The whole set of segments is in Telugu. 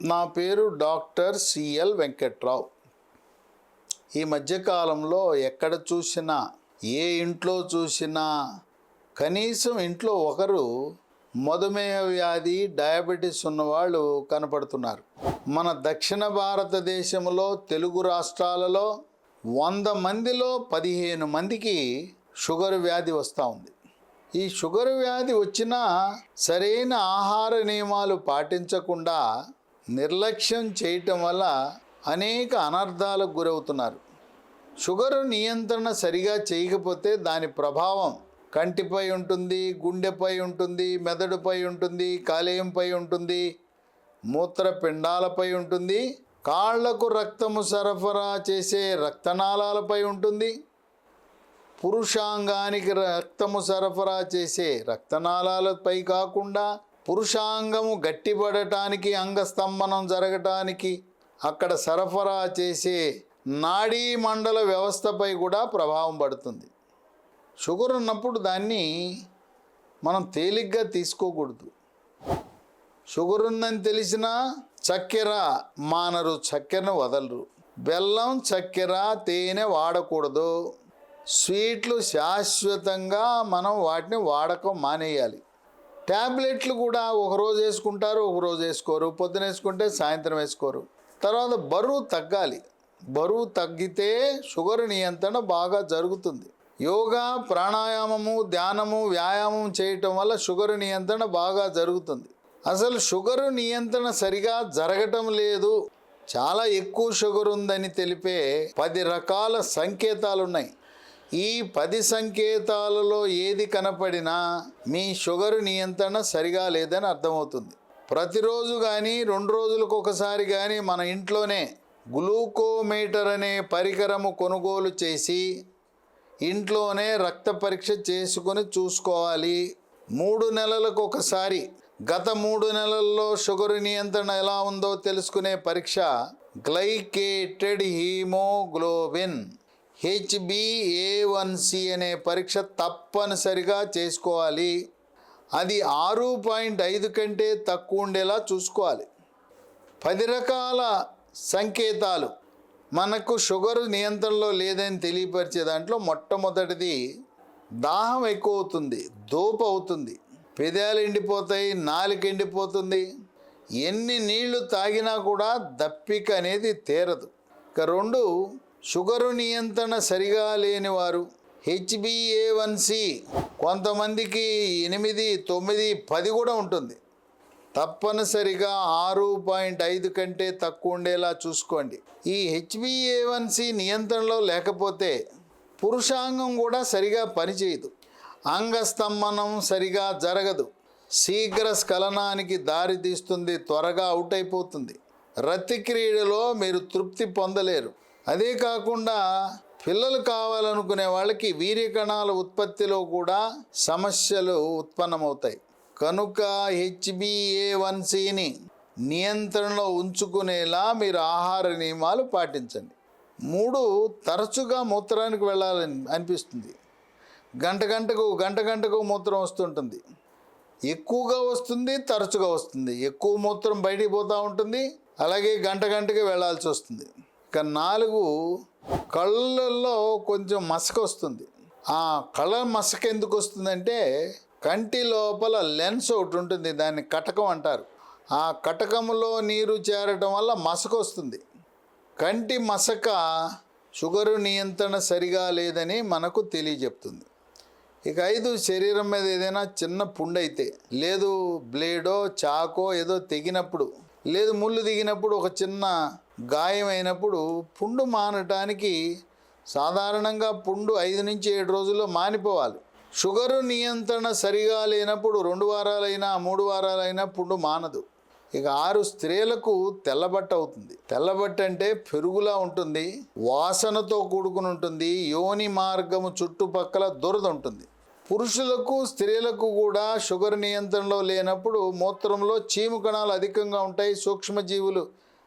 నా పేరు డాక్టర్ సిఎల్ వెంకట్రావు. ఈ మధ్యకాలంలో ఎక్కడ చూసినా, ఏ ఇంట్లో చూసినా కనీసం ఇంట్లో ఒకరు మధుమేహ వ్యాధి, డయాబెటీస్ ఉన్నవాళ్ళు కనపడుతున్నారు. మన దక్షిణ భారతదేశంలో తెలుగు రాష్ట్రాలలో 100 మందిలో 15 మందికి షుగర్ వ్యాధి వస్తూ ఉంది. ఈ షుగర్ వ్యాధి వచ్చినా సరైన ఆహార నియమాలు పాటించకుండా నిర్లక్ష్యం చేయటం వల్ల అనేక అనర్థాలకు గురవుతున్నారు. షుగరు నియంత్రణ సరిగా చేయకపోతే దాని ప్రభావం కంటిపై ఉంటుంది, గుండెపై ఉంటుంది, మెదడుపై ఉంటుంది, కాలేయంపై ఉంటుంది, మూత్రపిండాలపై ఉంటుంది, కాళ్లకు రక్తము సరఫరా చేసే రక్తనాళాలపై ఉంటుంది, పురుషాంగానికి రక్తము సరఫరా చేసే రక్తనాళాలపై కాకుండా పురుషాంగము గట్టిపడటానికి, అంగస్తంభనం జరగటానికి అక్కడ సరఫరా చేసే నాడీ మండల వ్యవస్థపై కూడా ప్రభావం పడుతుంది. షుగర్ ఉన్నప్పుడు దాన్ని మనం తేలిగ్గా తీసుకోకూడదు. షుగర్ ఉందని తెలిసినా చక్కెర మానరు, చక్కెరను వదలరు. బెల్లం, చక్కెర, తేనె వాడకూడదు. స్వీట్లు శాశ్వతంగా మనం వాటిని వాడకం మానేయాలి. ట్యాబ్లెట్లు కూడా ఒకరోజు వేసుకుంటారు, ఒకరోజు వేసుకోరు. పొద్దున వేసుకుంటే సాయంత్రం వేసుకోరు. తర్వాత బరువు తగ్గాలి. బరువు తగ్గితే షుగర్ నియంత్రణ బాగా జరుగుతుంది. యోగా, ప్రాణాయామము, ధ్యానము, వ్యాయామం చేయటం వల్ల షుగర్ నియంత్రణ బాగా జరుగుతుంది. అసలు షుగర్ నియంత్రణ సరిగా జరగటం లేదు. చాలా ఎక్కువ షుగర్ ఉందని తెలిపే 10 రకాల సంకేతాలు ఉన్నాయి. ఈ 10 సంకేతాలలో ఏది కనపడినా మీ షుగర్ నియంత్రణ సరిగా లేదని అర్థమవుతుంది. ప్రతిరోజు కానీ 2 రోజులకు ఒకసారి కానీ మన ఇంట్లోనే గ్లూకోమీటర్ అనే పరికరము కొనుగోలు చేసి ఇంట్లోనే రక్త పరీక్ష చేసుకొని చూసుకోవాలి. 3 నెలలకు ఒకసారి గత 3 నెలల్లో షుగర్ నియంత్రణ ఎలా ఉందో తెలుసుకునే పరీక్ష గ్లైకేటెడ్ హీమోగ్లోబిన్ HbA1c అనే పరీక్ష తప్పనిసరిగా చేసుకోవాలి. అది 6.5 కంటే తక్కువ ఉండేలా చూసుకోవాలి. 10 రకాల సంకేతాలు మనకు షుగర్ నియంత్రణలో లేదని తెలియపరిచే దాంట్లో మొట్టమొదటిది దాహం ఎక్కువ అవుతుంది, దోపు అవుతుంది, పెదాలు ఎండిపోతాయి, నాలుక ఎండిపోతుంది, ఎన్ని నీళ్లు తాగినా కూడా దప్పిక అనేది తీరదు. ఇక 2, షుగరు నియంత్రణ సరిగా లేనివారు HbA1c కొంతమందికి 8, 9, 10 కూడా ఉంటుంది. తప్పనిసరిగా 6.5 కంటే తక్కువ ఉండేలా చూసుకోండి. ఈ HbA1c నియంత్రణలో లేకపోతే పురుషాంగం కూడా సరిగా పనిచేయదు, అంగస్తంభనం సరిగా జరగదు, శీఘ్ర స్ఖలనానికి దారి తీస్తుంది, త్వరగా అవుట్ అయిపోతుంది. రతిక్రీడలో మీరు తృప్తి పొందలేరు. అదే కాకుండా పిల్లలు కావాలనుకునే వాళ్ళకి వీర్యకణాల ఉత్పత్తిలో కూడా సమస్యలు ఉత్పన్నమవుతాయి. కనుక HbA1cని నియంత్రణలో ఉంచుకునేలా మీరు ఆహార నియమాలు పాటించండి. 3, తరచుగా మూత్రానికి వెళ్ళాలని అనిపిస్తుంది. గంటకు మూత్రం వస్తుంటుంది. ఎక్కువగా వస్తుంది, తరచుగా వస్తుంది. ఎక్కువ మూత్రం బయటికి పోతూ ఉంటుంది, అలాగే గంటకి వెళ్ళాల్సి వస్తుంది. ఇక 4, కళ్ళల్లో కొంచెం మసక వస్తుంది. ఆ కళ్ళ మసక ఎందుకు వస్తుందంటే కంటి లోపల లెన్స్ ఒకటి ఉంటుంది, దాన్ని కటకం అంటారు. ఆ కటకంలో నీరు చేరటం వల్ల మసక వస్తుంది. కంటి మసక షుగరు నియంత్రణ సరిగా లేదని మనకు తెలియజెప్తుంది. ఇక 5, శరీరం మీద ఏదైనా చిన్న పుండు అయితే, లేదు బ్లేడో చాకో ఏదో తెగినప్పుడు, లేదు ముళ్ళు దిగినప్పుడు, ఒక చిన్న గాయం అయినప్పుడు పుండు మానటానికి సాధారణంగా పుండు 5 నుంచి 7 రోజుల్లో మానిపోవాలి. షుగరు నియంత్రణ సరిగా లేనప్పుడు 2 వారాలైనా 3 వారాలైనా పుండు మానదు. ఇక 6, స్త్రీలకు తెల్లబట్ట అవుతుంది. తెల్లబట్ట అంటే పెరుగులా ఉంటుంది, వాసనతో కూడుకుని ఉంటుంది, యోని మార్గము చుట్టుపక్కల దురద ఉంటుంది. పురుషులకు స్త్రీలకు కూడా షుగర్ నియంత్రణలో లేనప్పుడు మూత్రంలో చీము కణాలు అధికంగా ఉంటాయి, సూక్ష్మజీవులు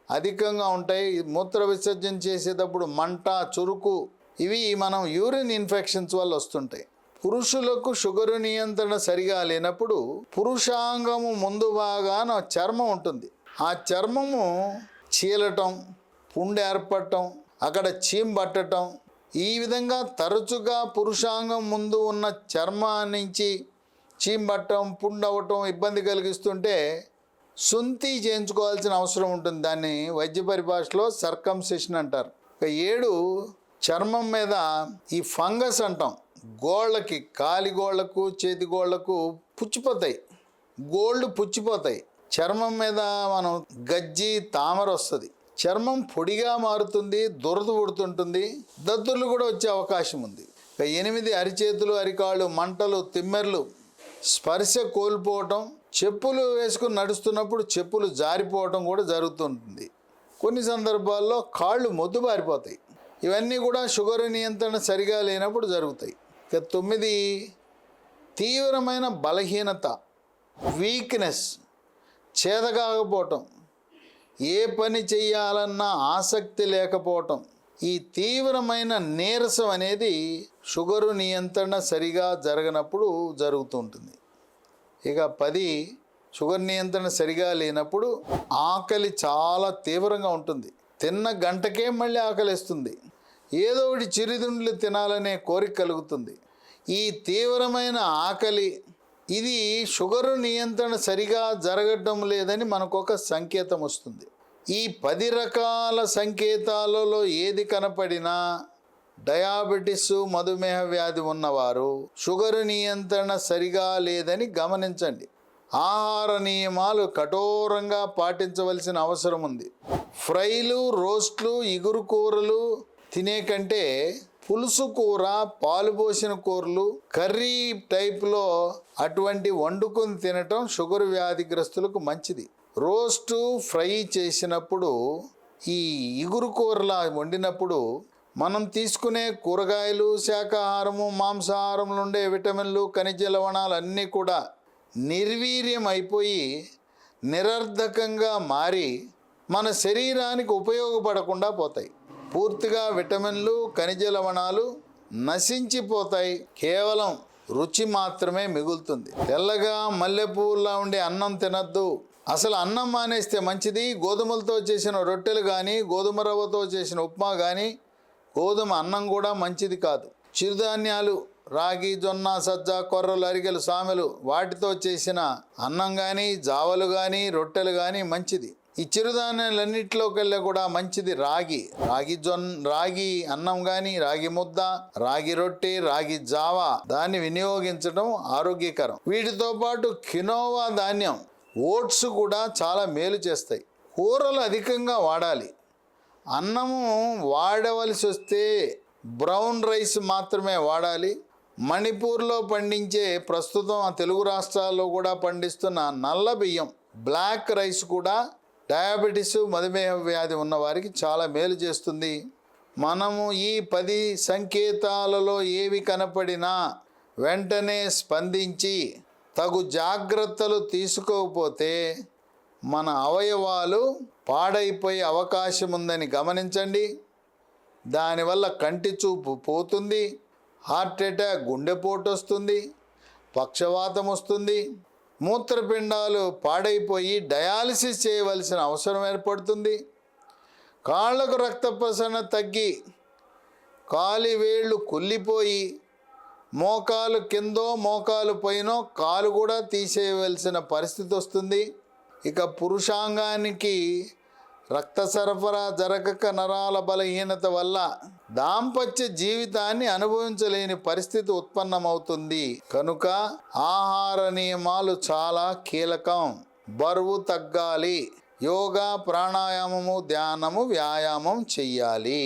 అధికంగా ఉంటాయి. మూత్ర విసర్జన చేసేటప్పుడు మంట, చురుకు ఇవి మనం యూరిన్ ఇన్ఫెక్షన్స్ వల్ల వస్తుంటాయి. పురుషులకు షుగరు నియంత్రణ సరిగా లేనప్పుడు పురుషాంగము ముందు భాగాన చర్మం ఉంటుంది, ఆ చర్మము చీలటం, పుండు ఏర్పడటం, అక్కడ చీమ్ పట్టడం, ఈ విధంగా తరచుగా పురుషాంగం ముందు ఉన్న చర్మం నుంచి చీమ్ పట్టడం, పుండు అవ్వటం ఇబ్బంది కలిగిస్తుంటే సుంతి చేయించుకోవాల్సిన అవసరం ఉంటుంది. దాన్ని వైద్య పరిభాషలో సర్కంసిషన్ అంటారు. 7 చర్మం మీద ఈ ఫంగస్ అంటాం, గోళ్ళకి, కాలి గోళ్లకు, చేతి గోళ్లకు పుచ్చిపోతాయి, గోళ్ళు పుచ్చిపోతాయి. చర్మం మీద మనం గజ్జి, తామర వస్తుంది, చర్మం పొడిగా మారుతుంది, దురద పుడుతుంటుంది, దద్దుర్లు కూడా వచ్చే అవకాశం ఉంది. 8 అరిచేతులు, అరికాళ్ళు మంటలు, తిమ్మెర్లు, స్పర్శ కోల్పోవటం, చెప్పులు వేసుకుని నడుస్తున్నప్పుడు చెప్పులు జారిపోవటం కూడా జరుగుతుంటుంది. కొన్ని సందర్భాల్లో కాళ్ళు మొద్దుబారిపోతాయి. ఇవన్నీ కూడా షుగర్ నియంత్రణ సరిగా లేనప్పుడు జరుగుతాయి. 9 తీవ్రమైన బలహీనత, వీక్నెస్, చేతకాకపోవటం, ఏ పని చేయాలన్నా ఆసక్తి లేకపోవటం, ఈ తీవ్రమైన నీరసం అనేది షుగరు నియంత్రణ సరిగా జరగనప్పుడు జరుగుతుంటుంది. ఇక 10 షుగర్ నియంత్రణ సరిగా లేనప్పుడు ఆకలి చాలా తీవ్రంగా ఉంటుంది. తిన్న గంటకే మళ్ళీ ఆకలిస్తుంది, ఏదో ఒకటి చిరుతిండ్లు తినాలనే కోరిక కలుగుతుంది. ఈ తీవ్రమైన ఆకలి ఇది షుగరు నియంత్రణ సరిగా జరగటం లేదని మనకు ఒక సంకేతం వస్తుంది. ఈ 10 రకాల సంకేతాలలో ఏది కనపడినా డయాబెటిస్, మధుమేహ వ్యాధి ఉన్నవారు షుగరు నియంత్రణ సరిగా లేదని గమనించండి. ఆహార నియమాలు కఠోరంగా పాటించవలసిన అవసరం ఉంది. ఫ్రైలు, రోస్ట్లు, ఇగురు కూరలు తినే కంటే పులుసు కూర, పాలు పోసిన కూరలు, కర్రీ టైప్లో అటువంటి వండుకొని తినటం షుగర్ వ్యాధిగ్రస్తులకు మంచిది. రోస్టు, ఫ్రై చేసినప్పుడు, ఈ ఇగురు కూరలా వండినప్పుడు మనం తీసుకునే కూరగాయలు, శాకాహారము, మాంసాహారంలో ఉండే విటమిన్లు, ఖనిజ లవణాలు అన్నీ కూడా నిర్వీర్యం అయిపోయి నిరర్ధకంగా మారి మన శరీరానికి ఉపయోగపడకుండా పోతాయి. పూర్తిగా విటమిన్లు, ఖనిజ లవణాలు నశించిపోతాయి, కేవలం రుచి మాత్రమే మిగులుతుంది. తెల్లగా మల్లెపూలా ఉండే అన్నం తినద్దు. అసలు అన్నం మానేస్తే మంచిది. గోధుమలతో చేసిన రొట్టెలు కానీ, గోధుమ రవ్వతో చేసిన ఉప్మా కానీ, గోధుమ అన్నం కూడా మంచిది కాదు. చిరుధాన్యాలు, రాగి, జొన్న, సజ్జ, కొర్రలు, అరిగెలు, సామెలు, వాటితో చేసిన అన్నం కానీ, జావలు కానీ, రొట్టెలు కానీ మంచిది. ఈ చిరుధాన్యాలన్నింటిలోకెళ్ళి కూడా మంచిది రాగి. రాగి అన్నం కానీ, రాగి ముద్ద, రాగి రొట్టె, రాగి జావా దాన్ని వినియోగించడం ఆరోగ్యకరం. వీటితో పాటు కినోవా ధాన్యం, ఓట్స్ కూడా చాలా మేలు చేస్తాయి. కూరలు అధికంగా వాడాలి. అన్నము వాడవలసి వస్తే బ్రౌన్ రైస్ మాత్రమే వాడాలి. మణిపూర్లో పండించే, ప్రస్తుతం ఆ తెలుగు రాష్ట్రాల్లో కూడా పండిస్తున్న నల్ల బియ్యం, బ్లాక్ రైస్ కూడా డయాబెటీస్, మధుమేహ వ్యాధి ఉన్నవారికి చాలా మేలు చేస్తుంది. మనము ఈ 10 సంకేతాలలో ఏవి కనపడినా వెంటనే స్పందించి తగు జాగ్రత్తలు తీసుకోకపోతే మన అవయవాలు పాడైపోయే అవకాశం ఉందని గమనించండి. దానివల్ల కంటి చూపు పోతుంది, హార్ట్ అటాక్, గుండెపోటు వస్తుంది, పక్షవాతం వస్తుంది, మూత్రపిండాలు పాడైపోయి డయాలసిస్ చేయవలసిన అవసరం ఏర్పడుతుంది. కాళ్ళకు రక్త ప్రసరణ తగ్గి కాలి వేళ్ళు కుళ్ళిపోయి మోకాలు కిందో మోకాలు పైనో కాలు కూడా తీసేయవలసిన పరిస్థితి వస్తుంది. ఇక పురుషాంగానికి రక్త సరఫరా జరగక నరాల బలహీనత వల్ల దాంపత్య జీవితాన్ని అనుభవించలేని పరిస్థితి ఉత్పన్నమవుతుంది. కనుక ఆహార నియమాలు చాలా కీలకం. బరువు తగ్గాలి, యోగా, ప్రాణాయామము, ధ్యానము, వ్యాయామం చెయ్యాలి.